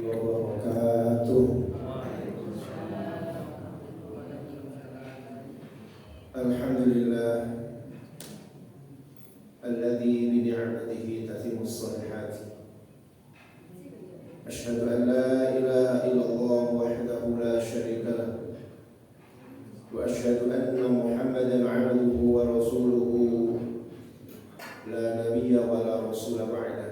wabarakatuh. Alhamdulillah alladzi bi ni'matihi tatimmu shalihat. Asyhadu an la ilaha illallah wahdahu la syarika lah. Wa asyhadu anna Muhammadan 'abduhu wa rasuluhu la nabiyya wa la rasula ba'da.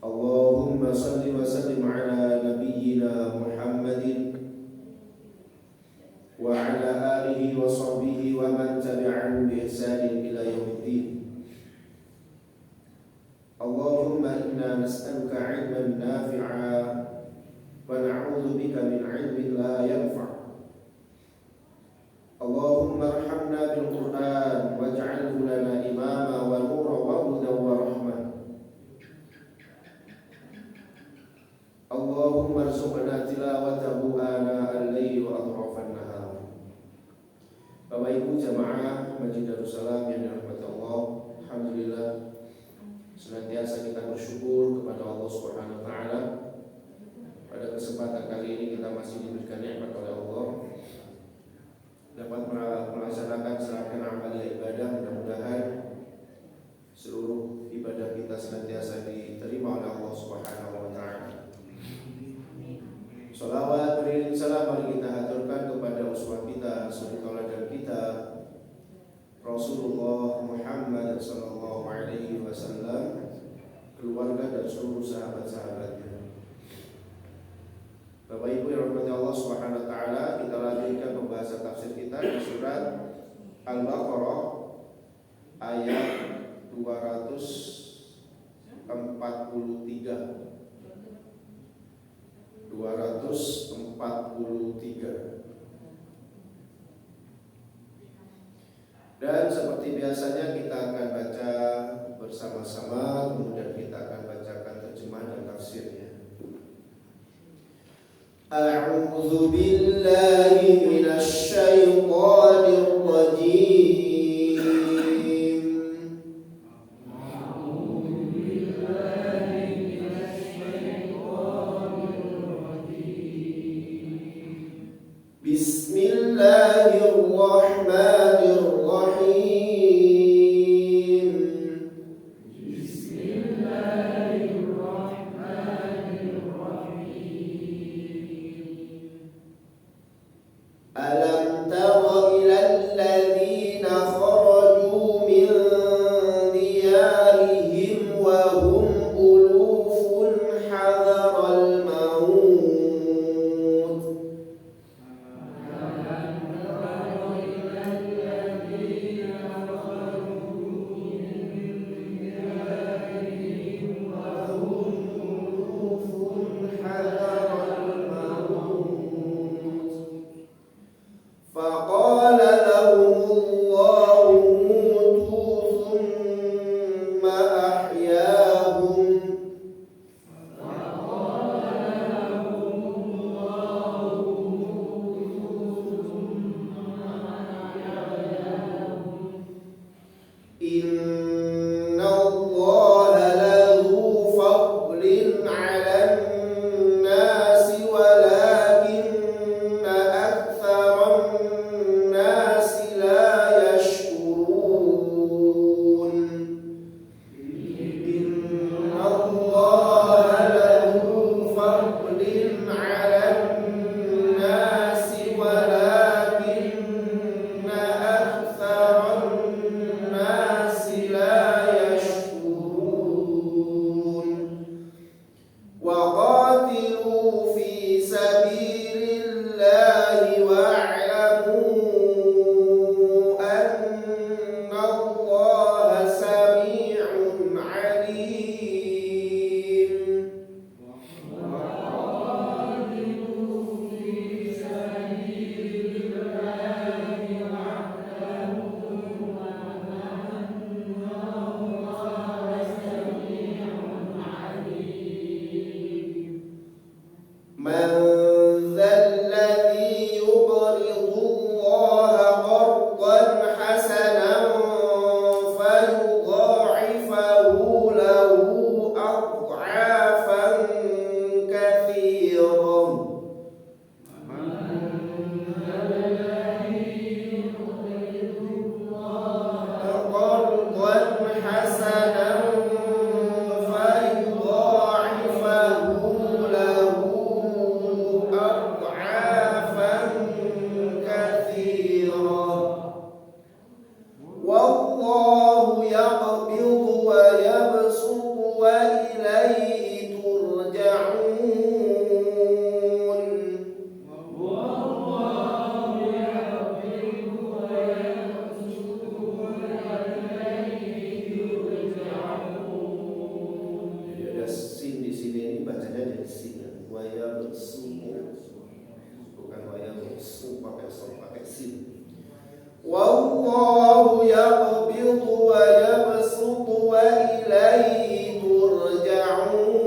Allahumma salli wa sallim ala nabiyyina Muhammadin wa ala alihi wa sahbihi wa man tabi'ahum bi ihsanin ila yaumiddin. Allahumma inna nas'aluka 'ilman nafi'a wa na'udzu bika min 'ilmin la yanfa'. Allahumma arhamna bil Qur'an waj'alhu lana imama wa nura wa hudan wa rahmah. Allahumma arzuqna tilawatahu ana al-laili wa atrafan nahar. Bapak Ibu jamaah Masjid Darussalam yang dirahmati Allah, alhamdulillah senantiasa kita bersyukur kepada Allah Subhanahu wa taala. Pada kesempatan kali ini kita masih diberikan nikmat oleh Allah dapat melaksanakan serangkaian amal ibadah. Mudah-mudahan seluruh ibadah kita senantiasa diterima oleh Allah Subhanahu wa taala. Salawat beriring salam mari kita haturkan kepada uswah kita, suri tauladan kita, Rasulullah Muhammad sallallahu alaihi wasallam, keluarga dan seluruh sahabat-sahabatnya. Bapak Ibu yang dirahmati Allah Subhanahu wa taala, kita lanjutkan pembahasan tafsir kita di surat Al-Baqarah ayat 243. Dan seperti biasanya kita akan baca bersama-sama, kemudian kita akan bacakan terjemahan dan tafsirnya. A'udzu billahi minasy syaithanir rajim. A'udzu billahi minasy syaithanir rajim. Bismillahirrahmanirrahim. Alam tara ilal ladzina kharaju min diyarihim wa hum ulufun hadaral maut. Alam tara ilal ladzina kharaju min diyarihim wa hum ulufun hadaral maut. فقال لهم الله موتوا ثم أحياهم إن الله له فضل على الناس ولكن أكثر الناس لا يشكرون. إن الله له فضل على الناس ولكن أكثر الناس لا يشكرون. وقاتلوا في سبيل الله واعلموا أن الله سميع عليم. وقاتلوا في سبيل الله واعلموا أن الله سميع عليم. yabsutu, bukan wa yabsu pakai sok pakai sin. Wallahu yaqbidu wa yabsutu wa ilaihi turja'un.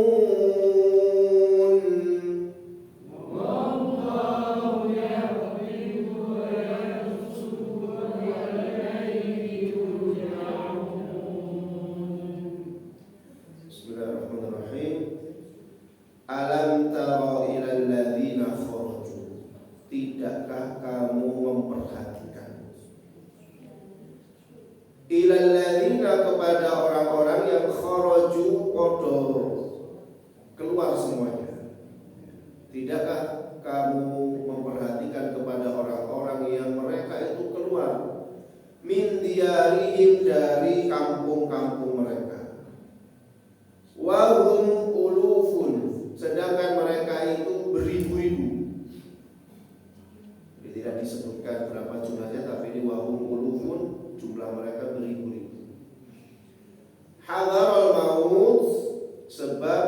Alam tara ilal ladzina kharaju, tidakkah kamu memperhatikan ilal ladzina, kepada orang-orang yang kharaju podo keluar semuanya. Tidakkah kamu memperhatikan kepada orang-orang yang mereka itu keluar min diyarihim, dari kampung-kampung mereka, wa hum ulufun, sedangkan mereka itu beribu-ribu. Jadi tidak disebutkan berapa jumlahnya, tapi ini wahum ulufun, jumlah mereka beribu-ribu. Hadharul maut, sebab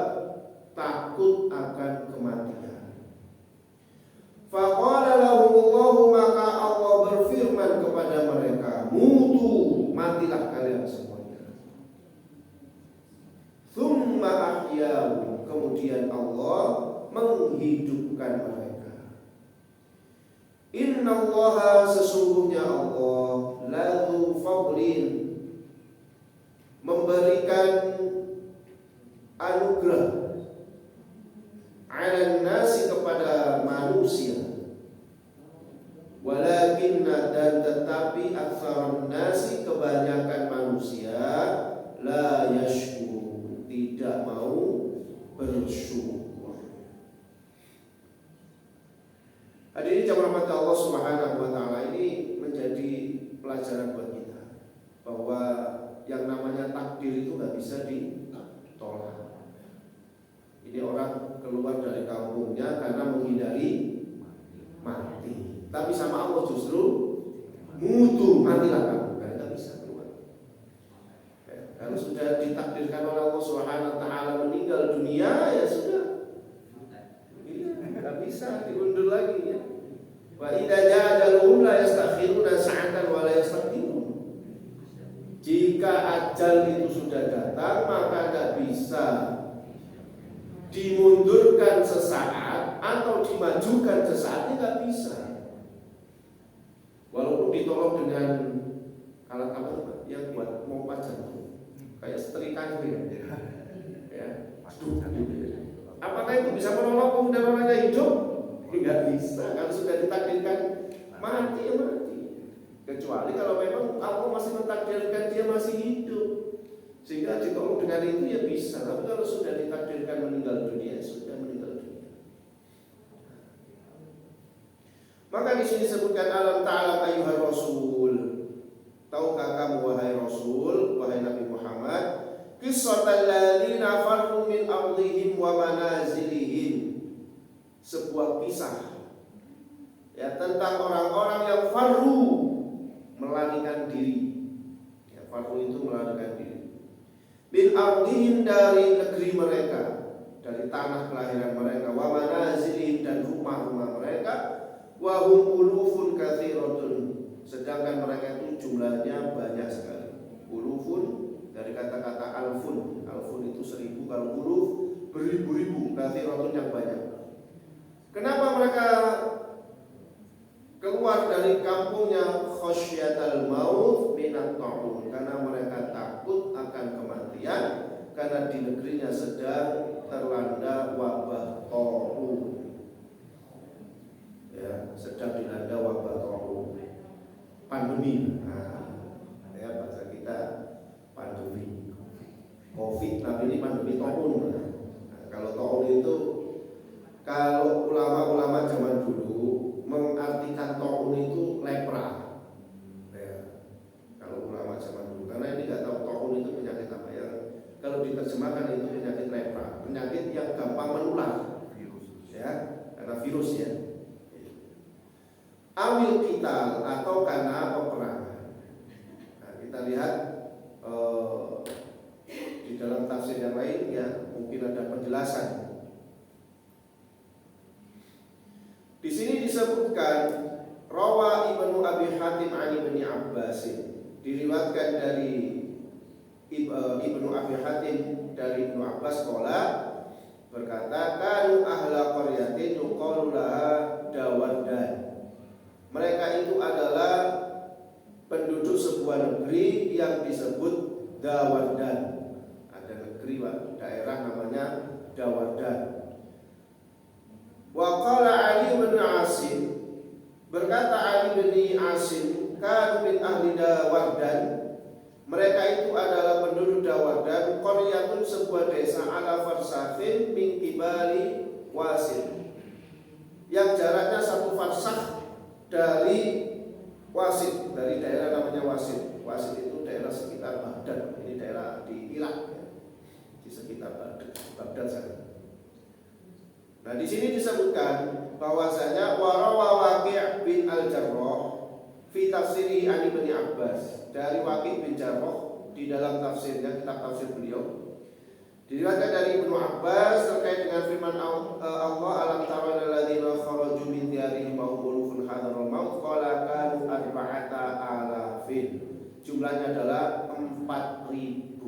takut akan kematian. Faqala lahumullahu, maka Allah berfirman kepada mereka, mutu, matilah kalian semuanya. Tsumma ahyahum, kemudian Allah menghidupkan mereka. Innallaha, sesungguhnya Allah, ladzu fadlin, memberikan anugerah, 'alan nasi, kepada manusia, walakinna, dan tetapi, aktsarun nasi, kebanyakan manusia, la yashkurun, tidak mau bersyukur. Hadirin jamaah rahmat Allah Subhanahu wa taala, ini menjadi pelajaran buat kita bahwa yang namanya takdir itu nggak bisa ditolak. Ini orang keluar dari kampungnya karena menghindari mati, tapi sama Allah justru mutu, matilah kamu, karena nggak bisa keluar. Kalau sudah ditakdirkan oleh Allah Subhanahu wa taala meninggal dunia, ya sudah. Iya, enggak bisa diundur lagi ya. Wa idza jaa ajaluhum la yastakhiruna sa'atan wa la yastaqdimun. Jika ajal itu sudah datang, maka tidak bisa dimundurkan sesaat atau dimajukan sesaat, tidak bisa. Walaupun ditolong dengan alat apa yang buat pompa jantung, kayak setrika gitu ya. Apakah itu bisa menolong kemudian orangnya hidup? Tidak bisa. Kalau sudah ditakdirkan mati, ya mati. Kecuali kalau memang Allah masih mentakdirkan dia masih hidup, sehingga ditolong dengan itu ya bisa. Tapi kalau sudah ditakdirkan meninggal dunia, sudah meninggal dunia. Maka di sini disebutkan alam ta'ala ayyuhar rasul. Tahukah kamu wahai Rasul, wahai Nabi Muhammad, qissatal ladzina farru min ardihim wa manazilihim, sebuah kisah ya tentang orang-orang yang farru, melarikan diri. Ya, farru itu melarikan diri. Min ardihim, dari negeri mereka, dari tanah kelahiran mereka, wa manazilihim, dan rumah-rumah mereka, wa hum ulufun katsiratun, sedangkan mereka itu jumlahnya banyak sekali. Ulufun dari kata-kata alfun. Alfun itu 1000, kalau uluf beribu-ribu, katsiratun yang banyak. Kenapa mereka keluar dari kampungnya? Khasyatal maut minat ta'un, karena mereka takut akan kematian, karena di negerinya sedang terlanda wabah ta'un. Ya, sedang dilanda wabah ta'un, pandemi. Nah, ya bahasa kita pandemi Covid, tapi ini pandemi ta'un. Nah, kalau ta'un itu, kalau ulama-ulama zaman dulu mengartikan ta'un itu lepra. Ya, kalau ulama zaman dulu, karena ini nggak tahu ta'un itu penyakit apa ya. Kalau diterjemahkan itu penyakit lepra, penyakit yang gampang menular, ya, karena virus ya. Awil kital, atau karena peperangan. Nah, kita lihat di dalam tafsir yang lain ya, mungkin ada penjelasan. Di sini disebutkan rawa Ibnu Abi Hatim an Ibnu Abbas, diriwayatkan dari Ibnu Abi Hatim dari Ibnu Abbas qala, berkata, kanu ahla qaryatin yuqalu laha Dawardan. Mereka itu adalah penduduk sebuah negeri yang disebut Dawardan. Ada negeri, daerah namanya Dawardan. Wa qala Ali bin Asim, berkata Ali bin Asim, kanu min ahli Dawardan. Mereka itu adalah penduduk Dawardan, qaryatun sebuah desa ala farsakhin min qibali Wasil, yang jaraknya 1 farsakh dari Wasil, dari daerah namanya Wasil. Wasil itu daerah sekitar Baghdad, ini daerah di Irak ya, di sekitar Baghdad sana. Nah, di sini disebutkan bahwasanya warawa Waqi' bin Al-Jarrah fi tafsiri an Ibnu Abbas, dari Waqi' bin Jarrah di dalam tafsirnya, kitab tafsir beliau, diriwayatkan dari Ibnu Abbas terkait dengan firman Allah, alam tara alladzina kharaju min diyarihim wa hum ulufun hadarul maut qala kanu arba'ata alafin, jumlahnya adalah 4.000.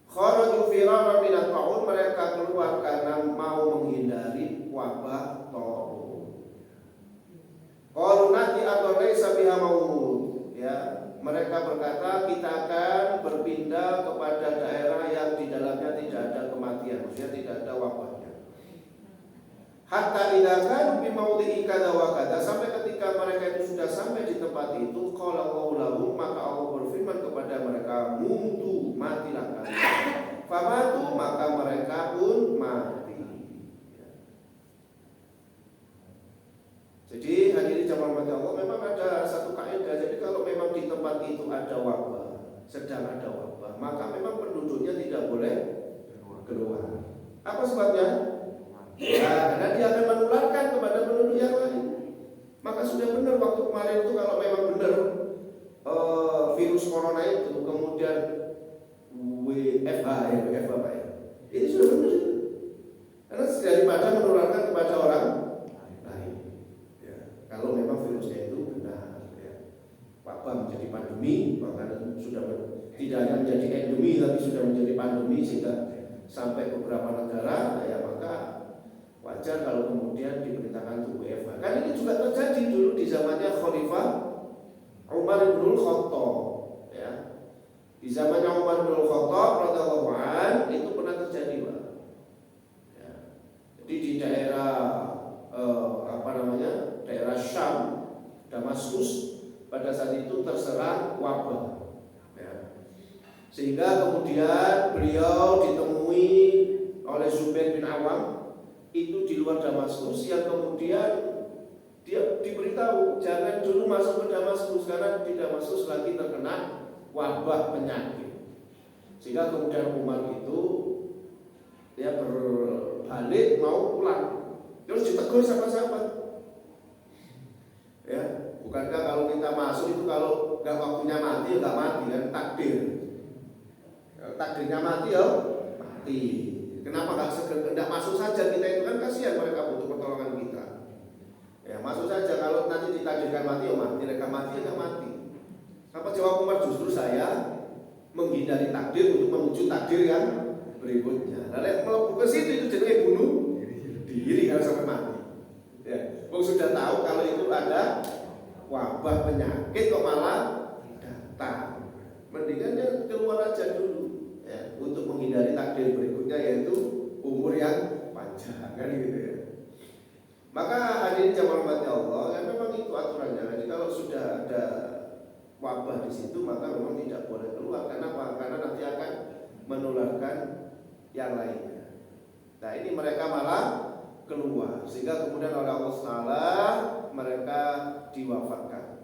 Kharaju firara minat ta'un, mereka keluar karena mau menghindari wabah ta'un. Qalu nati atau laisa biha maut, ya, mereka berkata kita akan berpindah kepada daerah yang di dalamnya tidak ada kematian, maksudnya tidak ada wabahnya. Hatta idza kanu bi maudhi'i kadza wa kadza, sampai ketika mereka itu sudah sampai di tempat itu, qala Allahu lahum, maka Allah berfirman kepada mereka, mutu, matilah kalian. Famatu, maka mereka pun mati. Jadi hadirin jamaah Allah, memang ada satu kaidah. Jadi kalau memang di tempat itu ada wabah, sedang ada wabah, maka memang penduduknya tidak boleh keluar. Apa sebabnya? Ya, karena dia akan menularkan kepada penduduk yang lain. Maka sudah benar waktu kemarin itu, kalau memang benar virus corona itu kemudian WFH Pak ya, ini sudah benar. Karena daripada menularkan kepada orang lain. Kalau memang virusnya itu benar, ya, wabah menjadi pandemi, bahkan sudah tidak hanya menjadi endemi tapi sudah menjadi pandemi sehingga sampai beberapa negara, ya maka wajar kalau kemudian diberitakan untuk WFH. Kan ini juga terjadi dulu di zamannya Khalifah Umar bin Khattab, ya. Di zamannya Umar bin Khattab radhiyallahu anhu itu pernah terjadi, Pak. Ya. Jadi di daerah daerah Syam, Damaskus, pada saat itu terserang wabah, ya. Sehingga kemudian beliau ditemui oleh Zubair bin Awam itu di luar Damaskus, yang kemudian dia diberitahu jangan dulu masuk ke Damaskus karena di Damaskus lagi terkena wabah penyakit. Sehingga kemudian Umar itu dia berbalik mau pulang, terus ditegur sama sahabat. Ya, bukankah kalau kita masuk itu kalau nggak waktunya mati ya nggak mati, kan takdir. Kalau takdirnya mati ya mati. Kenapa nggak masuk saja? Kita itu kan kasihan, mereka butuh pertolongan kita. Ya masuk saja, kalau nanti ditakdirkan mati ya mati, mereka mati ya nggak mati. Apa jawab Umar? Justru saya menghindari takdir untuk menuju takdir yang berikutnya. Lalu kalau ke situ itu jadi bunuh diri kalau sampai mati. Ya, sudah tahu kalau itu ada wabah penyakit kok malah datang. Mendingan dia keluar aja dulu, ya, untuk menghindari takdir berikutnya, yaitu umur yang panjang, kan gitu ya. Maka hadirin jamaah Allah, ya memang itu aturannya. Jadi kalau sudah ada wabah di situ, maka memang tidak boleh keluar. Kenapa? Karena nanti akan menularkan yang lainnya. Nah ini mereka malah keluar, sehingga kemudian oleh Allah Taala mereka diwafatkan.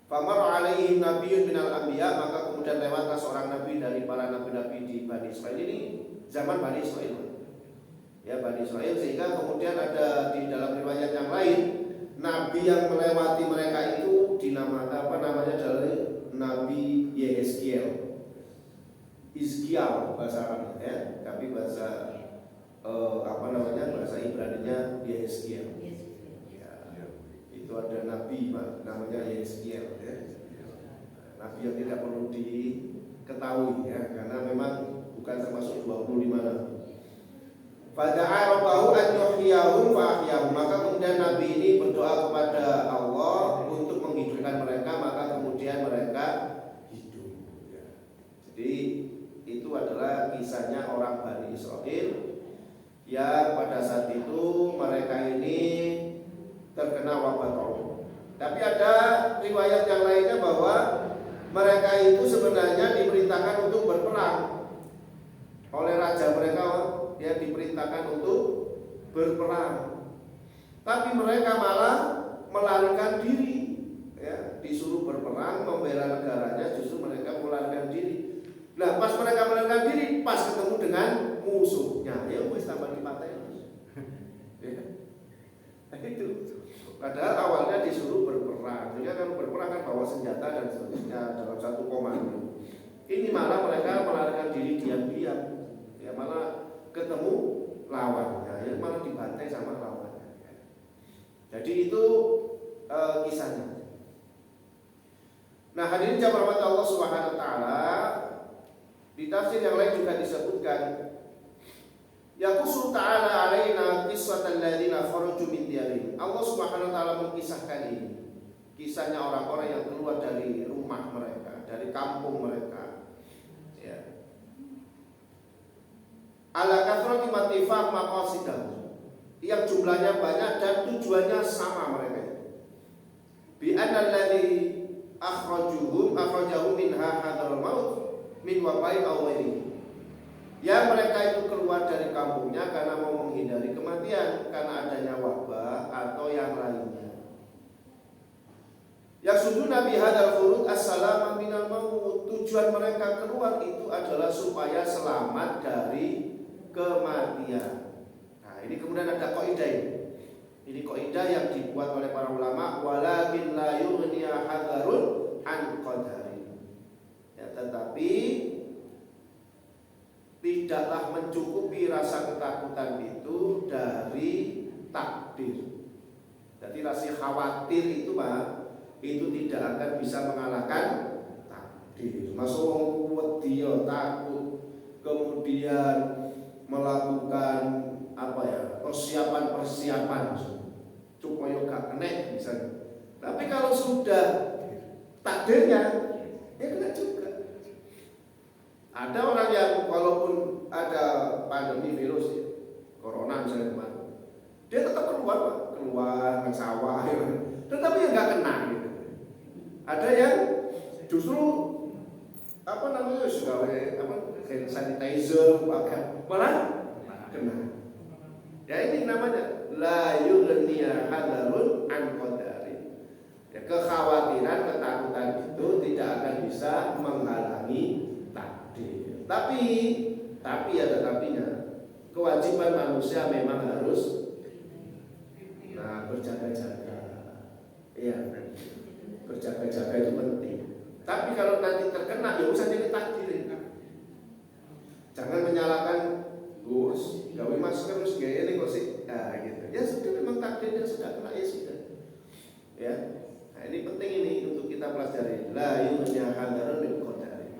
Famar alaihim nabiyyun minal anbiya, maka kemudian lewatlah seorang nabi dari para nabi-nabi di Bani Israil. Ini zaman Bani Israil, ya Bani Israil, sehingga kemudian ada di dalam riwayat yang lain nabi yang melewati mereka itu dinamakan adalah Nabi Yehezkiel. Hizkiel bahasa Arabnya, ya, tapi bahasa bahasa Ibraninya Yehezkiel. nabi namanya Yeskiel ya. Nabi yang tidak perlu diketahui ya, karena memang bukan termasuk 25 nabi. Fada'a rabbahu an yuhyahum fa ahyahum. Maka kemudian Nabi ini berdoa kepada Allah untuk menghidupkan mereka, maka kemudian mereka hidup ya. Jadi itu adalah kisahnya orang Bani Israel yang pada saat itu mereka ini terkena wabah Taun. Tapi ada riwayat yang lainnya bahwa mereka itu sebenarnya diperintahkan untuk berperang oleh raja mereka. Dia diperintahkan untuk berperang, tapi mereka malah melarikan diri ya. Disuruh berperang membela negaranya, justru mereka melarikan diri. Nah pas mereka melarikan diri, pas ketemu dengan musuhnya, ya wis tambah dipateni ya. Itu padahal awalnya disuruh berperang. Jadi kalau berperang kan bawa senjata dan seterusnya dalam satu komando. Ini malah mereka melarikan diri diam-diam ya, malah ketemu lawannya, ya malah dibantai sama lawannya. Jadi itu kisahnya. Nah hadirin jamaah rahmat Allah Subhanahu wa taala, di tafsir yang lain juga disebutkan yaqussu ta'ala alaina qissatal ladzina kharaju min diyarihim. Allah Subhanahu wa taala mengisahkan ini, kisahnya orang-orang yang keluar dari rumah mereka, dari kampung mereka. Ya. Ala kathrati matifah maqasidah, yang jumlahnya banyak dan tujuannya sama mereka. Bi anna alladhi akhrajahum minha hadal maut min wabai awali. Yang mereka itu keluar dari kampungnya karena mau menghindari kematian, karena adanya wabah atau yang lainnya. Yang sunnah Nabi hadal khurud as-salama minal maut. Tujuan mereka keluar itu adalah supaya selamat dari kematian. Nah, ini kemudian ada kaidah ini. Ini kaidah yang dibuat oleh para ulama, walakin la yughniya hadarun an qadari. Ya, tetapi tidaklah mencukupi rasa ketakutan itu dari takdir. Jadi rasa khawatir itu Pak, itu tidak akan bisa mengalahkan takdir. Masuk wong dia takut, kemudian melakukan persiapan supaya gak kena misalnya. Tapi kalau sudah takdirnya, ya kena juga. Ada orang yang walaupun ada pandemi virus corona misalnya kemarin, dia tetap keluar ke sawah, tetapi ya nggak kena gitu. Ada yang justru hand sanitizer malah kena. Ya ini namanya la yughniya hadarun an qadari. Ya, kekhawatiran, ketakutan itu tidak akan bisa menghalangi takdir. Tapi ada tapinya. Kewajiban manusia memang harus berjaga-jaga. Iya, berjaga-jaga itu penting. Tapi kalau nanti terkena, ya usah jadi takdir. Jangan menyalahkan Gus, gawe masker terus gaya ini kok sih, gitu. Ya sudah, memang takdirnya sudah kena, ya sudah. Ya, nah ini penting ini untuk kita pelajari. La yughniya hadarun min qadari.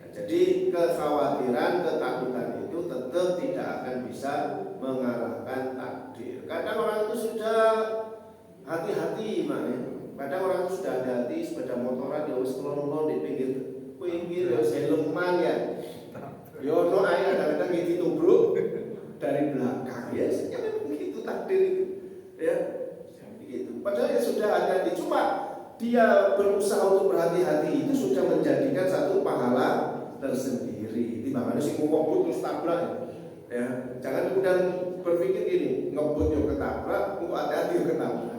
Jadi kekhawatiran, ketakutan itu tetap tidak akan bisa mengalahkan takdir. Kadang orang itu sudah hati-hati, kadang orang itu sudah hati-hati, sepeda motoran ya wis kelon-kelon di pinggir ya helman ya. Yo no air kadang-kadang ditubruk dari belakang ya, memang begitu takdir itu. Ya, begitu. Padahal ya sudah hati-hati, cuma dia berusaha untuk berhati-hati itu sudah menjadikan satu pahala tersendiri. Timbangannya si ngebut terus tabrak. Ya, jangan kemudian berpikir gini, ngebut yo ketabrak, kok hati-hati yo ketabrak.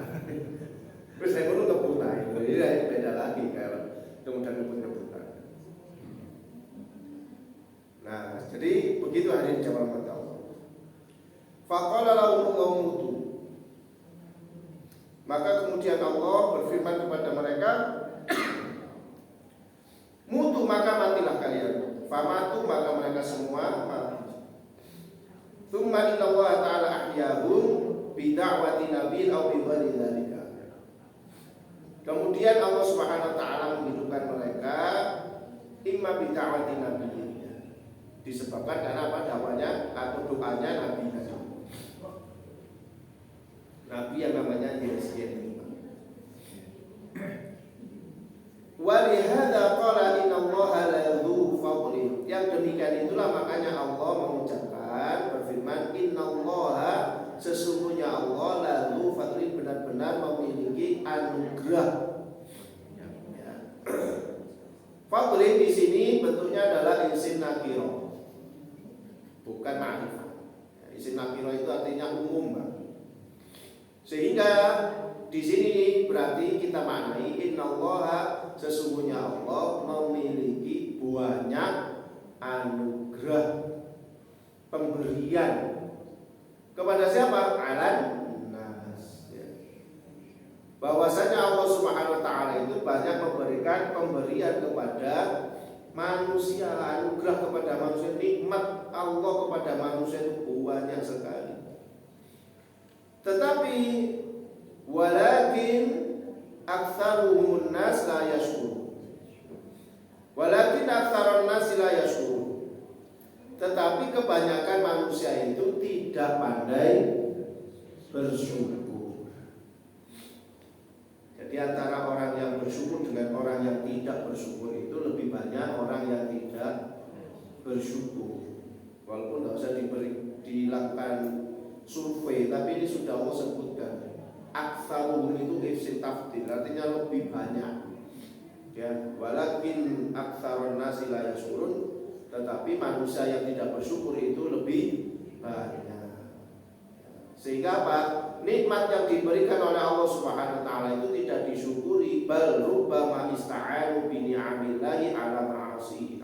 Terus saya perlu ngebut aja. Ini beda lagi kalau kemudian ngebut-ngebutan. Nah, jadi begitu hadirin jamaah Allah. Faqala lahum mutu. Maka kemudian Allah berfirman kepada mereka, mutu maka matilah kalian. Famatu maka mereka semua mati. Tsumma inna Allah ta'ala ahyahum bi da'wati nabiyyin aw bi ghairi dzalika. Kemudian Allah Subhanahu wa taala menghidupkan mereka imma bi da'wati nabiyyinya. Disebabkan karena apa? Dakwanya atau doanya Nabi tadi. Nabi yang namanya Yesaya. Walihada qala innallaha ladzu fadlin. Yang demikian itulah makanya Allah mengucapkan berfirman innallaha, sesungguhnya Allah ladzu fadlin, benar-benar memiliki anugerah. Ya. Fadlin di sini bentuknya adalah isim nakiro, bukan ma'rifah. Isim nakiro itu artinya umum, Pak. Sehingga di sini berarti kita maknai innallaha, sesungguhnya Allah memiliki banyak anugerah pemberian kepada siapa? Alan nas. Bahwasanya Allah Subhanahu wa taala itu banyak memberikan pemberian kepada manusia, anugerah kepada manusia, nikmat Allah kepada manusia itu banyak sekali. Tetapi walakin aktsaruhun nas la yashkurun. Walakin aktsarun nas la yashkurun. Tetapi kebanyakan manusia itu tidak pandai bersyukur. Jadi antara orang yang bersyukur dengan orang yang tidak bersyukur itu lebih banyak orang yang tidak bersyukur. Walaupun tidak usah dilakukan survei, tapi ini sudah Allah sebutkan. Aktsaruhum itu isim tafdil, artinya lebih banyak. Ya, walakin aktsarun nasi la yashkurun, tetapi manusia yang tidak bersyukur itu lebih banyak. Sehingga apa? Nikmat yang diberikan oleh Allah Subhanahu wa taala itu tidak disyukuri, bal rubbama ista'anu bi ni'amillahi 'ala ma'asi.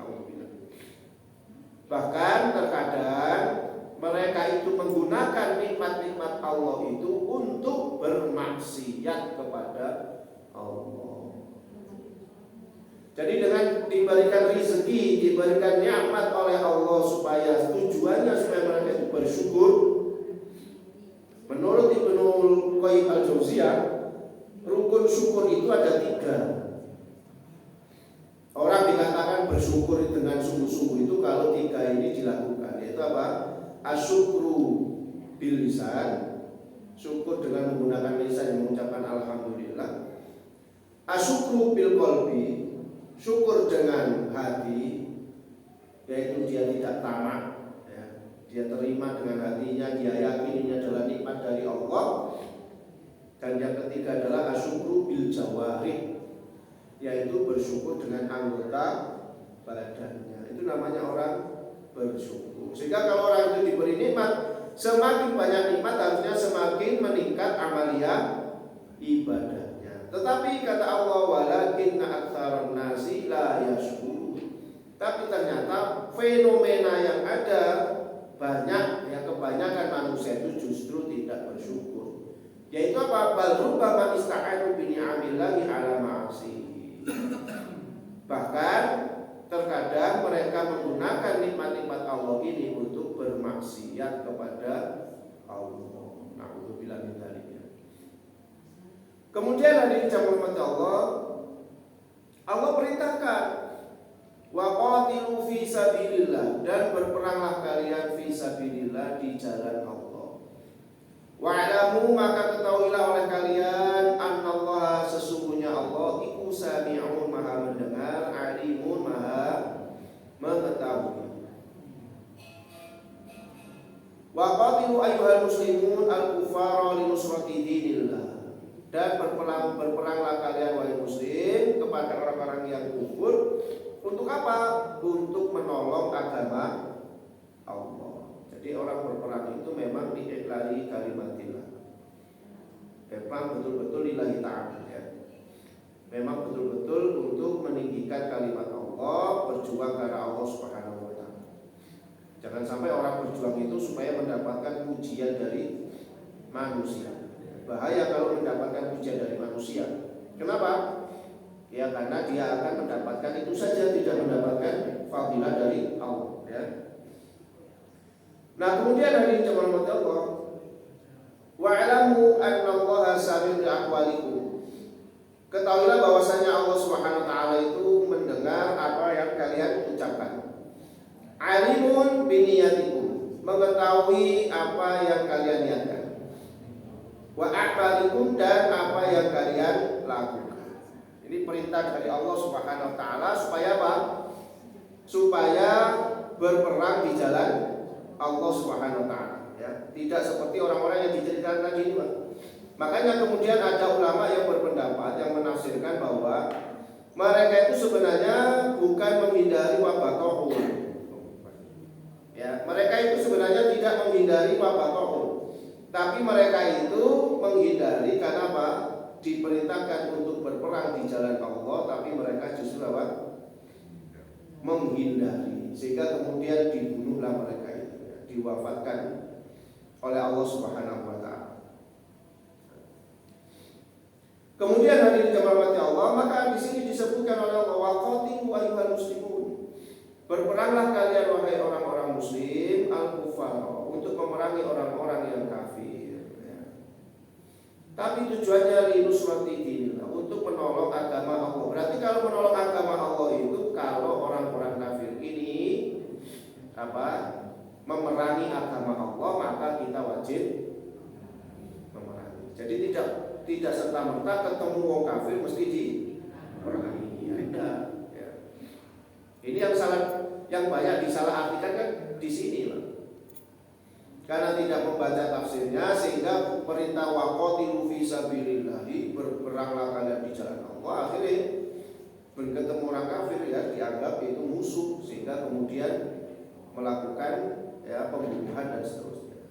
Bahkan terkadang mereka itu menggunakan nikmat-nikmat Allah itu untuk bermaksiat kepada Allah. Jadi dengan diberikan rezeki, diberikan nikmat oleh Allah supaya tujuannya supaya mereka itu bersyukur. Menurut Ibnu Qayyim al-Jauziyah, rukun syukur itu ada 3. Orang dikatakan bersyukur dengan sungguh-sungguh itu kalau 3 ini dilakukan, yaitu apa? Asyukru bil lisan, syukur dengan menggunakan lisan yang mengucapkan alhamdulillah. Asyukru bil qalbi, syukur dengan hati, yaitu dia tidak tamak, ya. Dia terima dengan hatinya, dia yakin ini adalah nikmat dari Allah. Dan yang ketiga adalah asyukru bil jawarih, yaitu bersyukur dengan anggota badannya. Itu namanya orang bersyukur. Sehingga kalau orang itu diberi nikmat, semakin banyak nikmat harusnya semakin meningkat amalia ibadahnya. Tetapi kata Allah, walakinna aktsarun nasi la yashkurun. Tapi ternyata fenomena yang ada banyak, yang kebanyakan manusia itu justru tidak bersyukur. Yaitu apa? Bal rubbama ista'anu bi ni'amillahi 'ala ma'asi. Bahkan terkadang mereka menggunakan nikmat-nikmat Allah ini untuk bermaksiat kepada Allah. Na'udzubillah min dzalik. Kemudian hadirin jamaah Allah, Allah perintahkan wa qatilu fi sabilillah, dan berperanglah kalian fi sabilillah, di jalan Allah. Wa'lamu, maka ketahuilah oleh kalian, annallaha, sesungguhnya Allah iku sami'un, maha mendengar, alimun, maha mengetahui. Wa qatilu ayyuhal muslimun al-kufara li nusrati dinillah, dan berperanglah kalian wahai muslim kepada orang-orang yang kufur. Untuk apa? Untuk menolong agama Allah. Jadi orang berperang itu memang diiklari kalimatillah. Memang betul-betul lillahi ta'ala, ya. Memang betul-betul untuk meninggikan kalimat Allah, berjuang karena Allah Subhanahu wa taala. Jangan sampai orang berjuang itu supaya mendapatkan pujian dari manusia. Bahaya kalau mendapatkan pujian dari manusia. Kenapa? Ya karena dia akan mendapatkan itu saja, tidak mendapatkan fadilah dari Allah, ya. Nah, kemudian hadirin jamaah Allah, wa'lamu annallaha sami'un li aqwalikum, Ketahuilah bahwasanya Allah Subhanahu wa taala itu mendengar apa yang kalian ucapkan. Alimun biniyatikum, mengetahui apa yang kalian niatkan. Wa a'malikum, dan apa yang kalian lakukan. Ini perintah dari Allah Subhanahu wa taala supaya apa? Supaya berperang di jalan Allah Subhanahu wa taala, ya. Tidak seperti orang-orang yang diceritakan tadi itu, Pak. Makanya kemudian ada ulama yang berpendapat yang menafsirkan bahwa mereka itu sebenarnya bukan menghindari wabah kohul. Ya, mereka itu sebenarnya tidak menghindari wabah kohul, tapi mereka itu menghindari karena apa? Diperintahkan untuk berperang di jalan Allah, tapi mereka justru apa? Menghindari, sehingga kemudian dibunuhlah mereka itu, ya, diwafatkan oleh Allah Subhanahu wa taala. Kemudian hadirin dirahmati Allah, maka di sini disebutkan oleh Allah, waqatilu ayyuhal muslimun, berperanglah kalian wahai orang-orang muslim, al-kufar, untuk memerangi orang-orang yang kafir, ya. Tapi tujuannya linusrati dinillah, untuk menolong agama Allah. Berarti kalau menolong agama Allah itu kalau orang-orang kafir ini apa? Memerangi agama Allah, maka kita wajib memerangi. Jadi tidak serta-merta ketemu wong kafir mesti diperangi. Ya. Ini yang banyak disalahartikan kan di sini, Pak. Karena tidak membaca tafsirnya, sehingga perintah waqatilu fi sabilillah, berperanglah kalian di jalan Allah, akhirnya berketemu orang kafir, ya, dianggap itu musuh, sehingga kemudian melakukan, ya, pembunuhan dan seterusnya.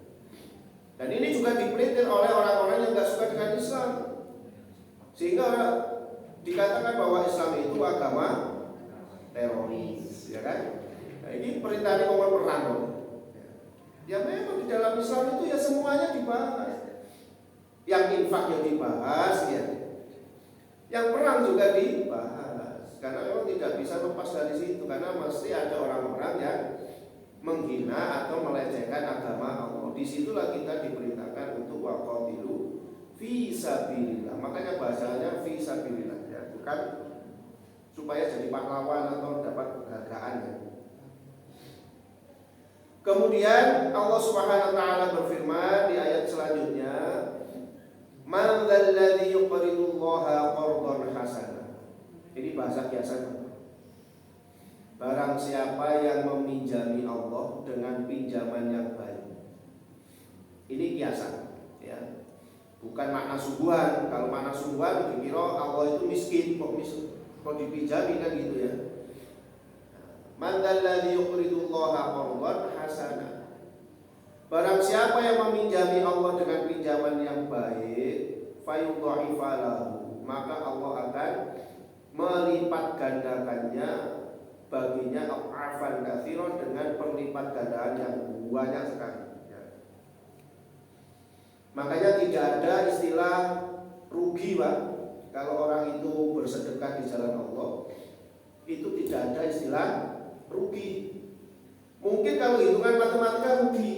Dan ini juga dipelintir oleh orang-orang yang tidak suka dengan Islam, sehingga dikatakan bahwa Islam itu agama teroris, ya kan? Nah, ini perintahnya mau perang. Ya memang di dalam Islam itu ya semuanya dibahas. Yang infak yang dibahas, ya. Yang perang juga dibahas. Karena memang tidak bisa lepas dari situ, karena mesti ada orang-orang yang menghina atau melecehkan agama Allah. Disitulah kita diperintahkan untuk waqatilu fi sabilillah. Makanya bahasanya fi sabilillah, ya, bukan supaya jadi pahlawan atau dapat penghargaan, ya. Kemudian Allah Subhanahu wa taala berfirman di ayat selanjutnya, man dzalladzi yuqridullaha qardan hasanah. Ini bahasa kiasan. Barang siapa yang meminjami Allah dengan pinjaman yang baik. Ini kiasan, ya. Bukan makna sungguhan. Kalau makna sungguhan dikira Allah itu miskin, kok dipinjami kan gitu, ya. Man dzalladzi yuqridullaha qardan hasanah. Barang siapa yang meminjami Allah dengan pinjaman yang baik, fayudha'ifa lahu, maka Allah akan melipat gandakannya baginya afan katsiran, dengan perlipat gandaan yang banyak sekali, ya. Makanya tidak ada istilah rugi, Pak. Kalau orang itu bersedekah di jalan Allah, itu tidak ada istilah rugi. Mungkin kalau hitungan matematika rugi.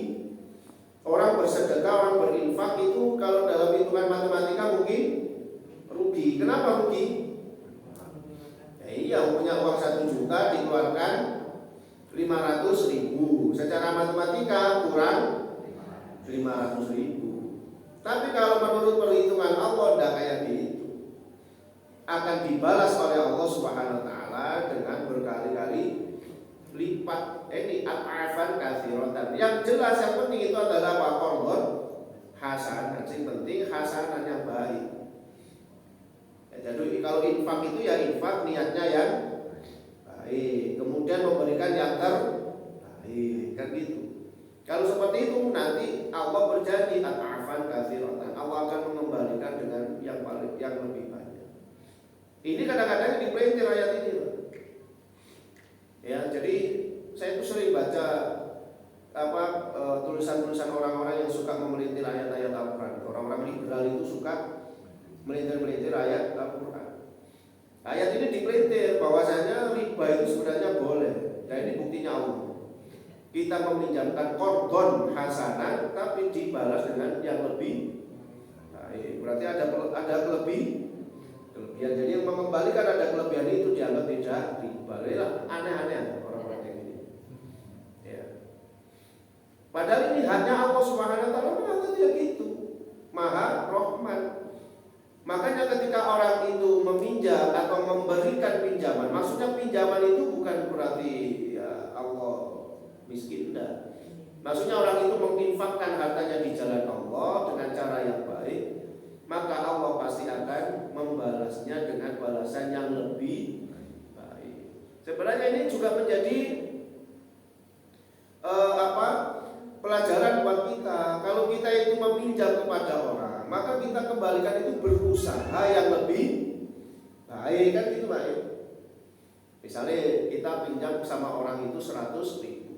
Orang bersedekah, orang berinfak itu kalau dalam hitungan matematika mungkin rugi. Kenapa rugi? Iya, punya uang 1 juta dikeluarkan 500.000. Secara matematika kurang 500.000. Tapi kalau menurut perhitungan Allah tidak kayak gitu. Akan dibalas oleh Allah Subhanahu wa taala dengan berkali-kali lipat. Ini at'afan katsiratan. Yang jelas yang penting itu adalah waqardun hasanah. Yang penting hasanah yang baik. Jadi kalau infak itu ya infak niatnya yang baik, kemudian memberikan yang terbaik, kan gitu. Kalau seperti itu nanti Allah berjanji at'afan katsiratan, Allah akan mengembalikan dengan yang lebih banyak. Ini kadang-kadang dipelintir ayat ini, ya. Jadi saya itu sering baca tulisan-tulisan orang-orang yang suka memelintir ayat-ayat Al-Quran. Orang-orang liberal itu suka melintir-melintir ayat Al-Quran. Ayat ini dipelintir bahwasanya riba itu sebenarnya boleh. Dan ini buktinya Allah. Kita meminjamkan qardon hasanah, tapi dibalas dengan yang lebih baik. Berarti ada kelebihan. Jadi yang mengembalikan ada kelebihan itu dianggap tidak riba. Aneh-aneh orang-orang kayak gini. Ya. Padahal ini haknya Allah Subhanahu wa taala, mengatakan dia gitu. Maha Rahman. Makanya ketika orang itu meminjam atau memberikan pinjaman, maksudnya pinjaman itu bukan berarti ya Allah miskin, enggak. Maksudnya orang itu menginfakkan hartanya di jalan Allah dengan cara yang baik, maka Allah pasti akan membalasnya dengan balasan yang lebih baik. Sebenarnya ini juga menjadi pelajaran buat kita. Kalau kita itu meminjam kepada orang, maka kita kembalikan itu berusaha yang lebih baik, kan gitu Pak. Misalnya kita pinjam sama orang itu 100.000.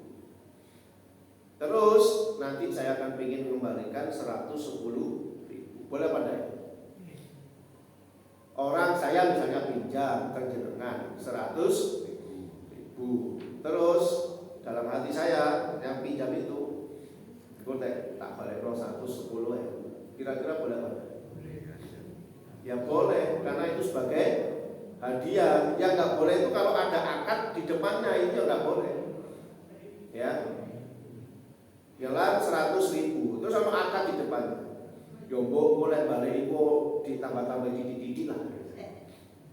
Terus nanti saya akan ingin mengembalikan 110.000. Boleh apa enggak? Orang saya misalnya pinjam ke jenengan 100.000. Terus dalam hati saya yang pinjam itu tak balik 110 ya. Kira-kira boleh apa? Ya boleh, karena itu sebagai hadiah. Yang nggak boleh itu kalau ada akad di depannya, itu nggak boleh. Ya, jalan 100.000, terus sama akad di depannya. Jombo boleh balik itu ditambah-tambah dikit-dikit lah.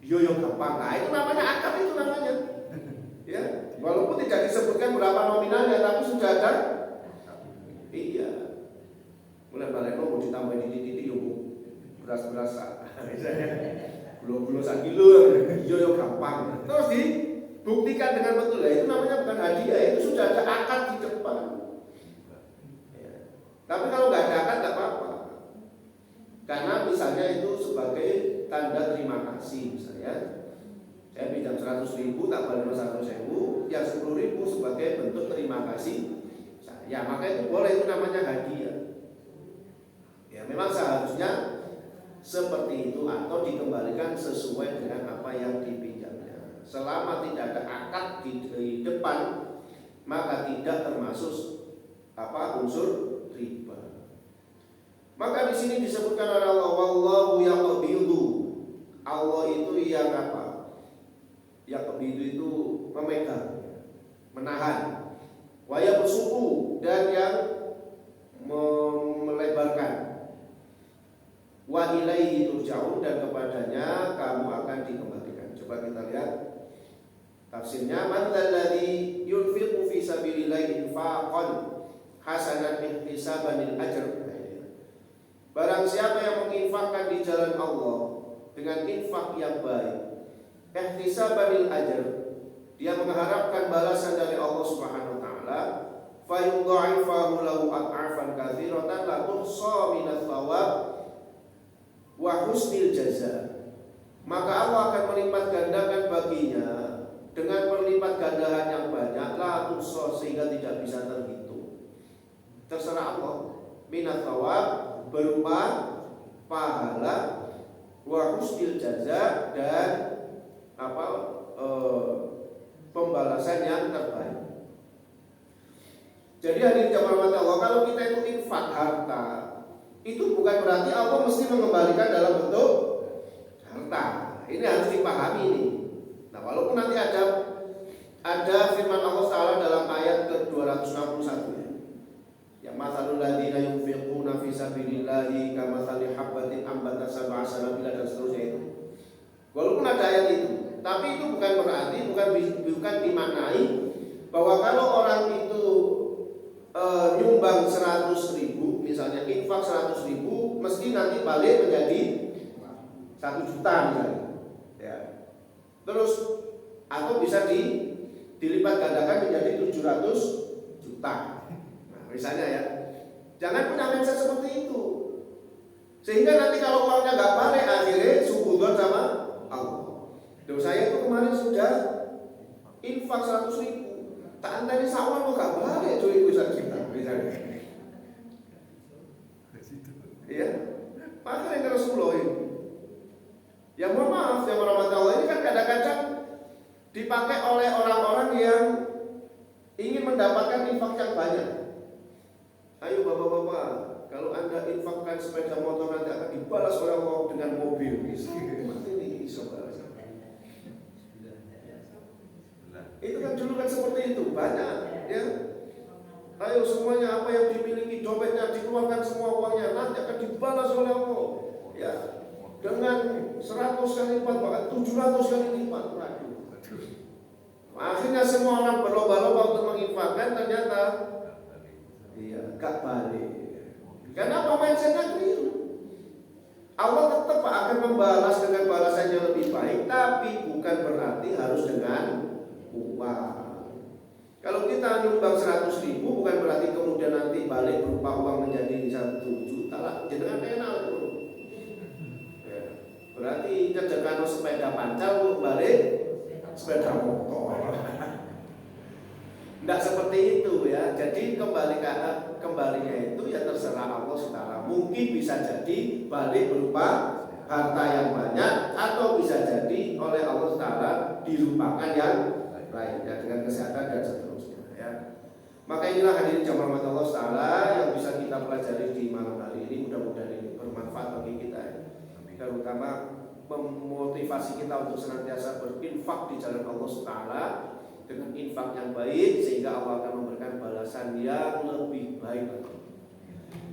Yo gampang. Nah itu namanya akad, itu namanya. Ya, walaupun tidak disebutkan berapa nominalnya, tapi sudah ada. Iya. Mulai balik mau ditambah dikit-dikit yo beras-beras gula-gula 1 kilo, yo gampang. Terus dibuktikan dengan betul, itu namanya bukan hadiah, itu sudah ada akad di depan. Ya. Tapi kalau nggak ada akad nggak apa-apa, karena misalnya itu sebagai tanda terima kasih. Misalnya saya pinjam 100.000, tak balik 100.000, yang 10.000 sebagai bentuk terima kasih saya, maka itu boleh, itu namanya hadiah. Ya memang seharusnya seperti itu atau dikembalikan sesuai dengan apa yang dipinjamnya. Selama tidak ada akad di depan, maka tidak termasuk unsur riba. Maka di sini disebutkan oleh Allah, wallahu yaqbidu. Allah itu yang apa? Yaqbidu itu memegang, menahan. Wa yabsutu, dan yang melebarkan. Wa ilaihi turja'un, dan kepadanya kamu akan dikembalikan. Coba kita lihat tafsirnya. Man dzalladzi yunfiqu fi sabilillahi infaqan hasanan ihtisaban lil ajr. Barang siapa yang menginfakkan di jalan Allah dengan infak yang baik, ihtisaban lil ajr, dia mengharapkan balasan dari Allah Subhanahu wa taala, fa yudha'ifahu lahu ad'afan katsiratan la tuhsa minats thawab wa husnil jaza. Maka Allah akan melipat gandakan baginya dengan perlipat gandaan yang banyak, la tuhsa, sehingga tidak bisa terhitung. Terserah Allah. Minat thawab berupa pahala, wa husnil jaza, dan pembalasan yang terbaik. Jadi hadirin jamaah Allah, kalau kita itu infak harta, itu bukan berarti Allah mesti mengembalikan dalam bentuk harta. Ini harus dipahami ini. Nah, walaupun nanti ada firman Allah Taala dalam ayat ke-261 ya, mathalul ladzina yunfiquna fi sabilillahi kamathali habbatin ambatat sab'a sanabila, dan seterusnya itu. Walaupun ada ayat itu, tapi itu bukan berarti, bukan dimaknai bahwa kalau orang itu nyumbang 100.000, misalnya infak 100.000, mesti nanti balik menjadi 1 juta misalnya. Ya. Terus atau bisa dilipat gandakan menjadi 700 juta. Nah, misalnya ya. Jangan punya mindset seperti itu. Sehingga nanti kalau uangnya nggak balik, akhirnya suudzon sama Allah. Dosa saya itu kemarin sudah infak 100.000. Tak antara sawah kok gak balik cuy, bisa kita misalnya. Iya. Makanya yang Rasulullah ini. Ya mohon maaf ya warahmatullahi, ini kan kadang-kadang dipakai oleh orang-orang yang ingin mendapatkan infak yang banyak. Ayo bapak-bapak, kalau Anda infakkan sepeda motor nanti akan dibalas oleh Allah dengan mobil. Seperti ini. Itu kan dulu kan seperti itu, banyak ya. Ayo semuanya apa yang dimiliki, dompetnya dikeluarkan semua uangnya, nanti akan dibalas oleh Allah ya, dengan 100 kali lipat, bahkan 700 kali lipat. Akhirnya semua orang berlomba-lomba untuk menginfakkan, ternyata gak balik. Kenapa mindsetnya keliru? Allah tetap akan membalas dengan balasan yang lebih baik, tapi bukan berarti harus dengan uang. Kalau kita nyumbang 100.000, bukan berarti kemudian nanti balik berupa uang menjadi 1 juta lah, jangan enak itu. Berarti kerjakan sepeda pancal balik sepeda motor. Tidak seperti itu ya. Jadi kembalinya itu ya terserah Allah Subhanahu. Mungkin bisa jadi balik berupa harta yang banyak, atau bisa jadi oleh Allah Taala dilupakan yang lainnya dengan kesehatan dan seterusnya ya. Maka inilah hadirin jamaah rahmat Allah Taala yang bisa kita pelajari di malam hari ini. Mudah-mudahan ini bermanfaat bagi kita ya. Terutama memotivasi kita untuk senantiasa berinfak di jalan Allah Taala dengan infak yang baik, sehingga Allah akan memberikan balasan yang lebih baik.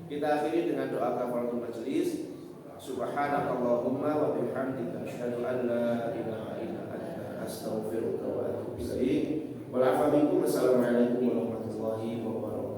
Kita akhiri dengan doa kafaratul majelis. Subhanakallahumma wa bihamdika asyhadu an la ilaha illa anta astaghfiruka wa atubu ilaik. Wal 'afwa minkum. Assalamualaikum warahmatullahi wabarakatuh.